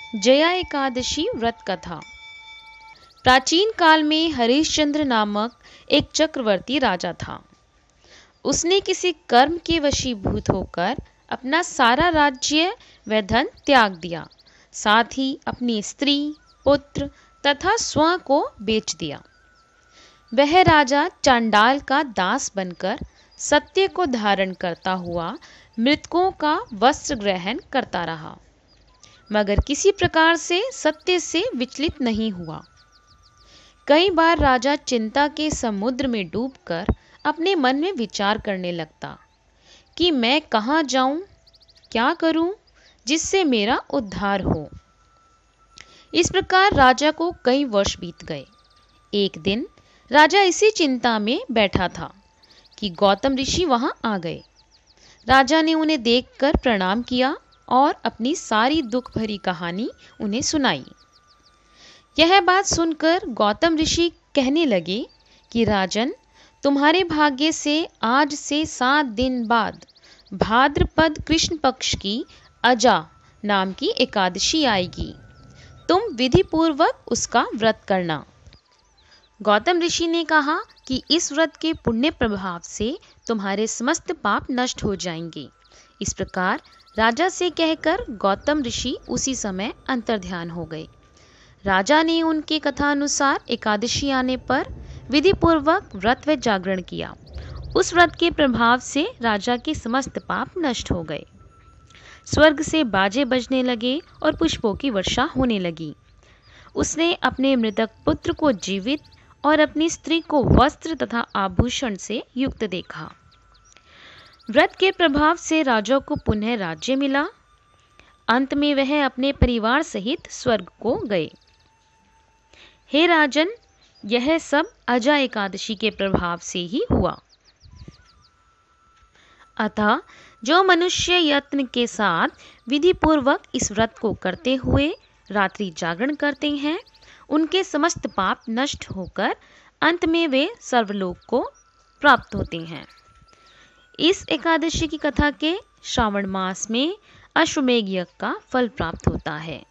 जया एकादशी व्रत कथा। प्राचीन काल में हरिश्चंद्र नामक एक चक्रवर्ती राजा था। उसने किसी कर्म के वशीभूत होकर अपना सारा राज्य व धन त्याग दिया, साथ ही अपनी स्त्री, पुत्र तथा स्वयं को बेच दिया। वह राजा चांडाल का दास बनकर सत्य को धारण करता हुआ मृतकों का वस्त्र ग्रहण करता रहा, मगर किसी प्रकार से सत्य से विचलित नहीं हुआ। कई बार राजा चिंता के समुद्र में डूबकर अपने मन में विचार करने लगता कि मैं कहाँ जाऊं, क्या करूं जिससे मेरा उद्धार हो। इस प्रकार राजा को कई वर्ष बीत गए। एक दिन राजा इसी चिंता में बैठा था कि गौतम ऋषि वहां आ गए। राजा ने उन्हें देखकर प्रणाम किया और अपनी सारी दुख भरी कहानी उन्हें सुनाई। यह बात सुनकर गौतम ऋषि कहने लगे कि राजन, तुम्हारे भाग्य से आज से 7 दिन बाद भाद्रपद कृष्ण पक्ष की अजा नाम की एकादशी आएगी। तुम विधि पूर्वक उसका व्रत करना। गौतम ऋषि ने कहा कि इस व्रत के पुण्य प्रभाव से तुम्हारे समस्त पाप नष्ट हो जाएंगे। इस प्रकार राजा से कहकर गौतम ऋषि उसी समय अंतर्ध्यान हो गए। राजा ने उनके कथानुसार एकादशी आने पर विधि पूर्वक व्रत व जागरण किया। उस व्रत के प्रभाव से राजा के समस्त पाप नष्ट हो गए। स्वर्ग से बाजे बजने लगे और पुष्पों की वर्षा होने लगी। उसने अपने मृतक पुत्र को जीवित और अपनी स्त्री को वस्त्र तथा आभूषण से युक्त देखा। व्रत के प्रभाव से राजा को पुनः राज्य मिला। अंत में वह अपने परिवार सहित स्वर्ग को गए। हे राजन, यह सब अजा एकादशी के प्रभाव से ही हुआ। अतः जो मनुष्य यत्न के साथ विधि पूर्वक इस व्रत को करते हुए रात्रि जागरण करते हैं, उनके समस्त पाप नष्ट होकर अंत में वे सर्वलोक को प्राप्त होते हैं। इस एकादशी की कथा के श्रावण मास में अश्वमेध यज्ञ का फल प्राप्त होता है।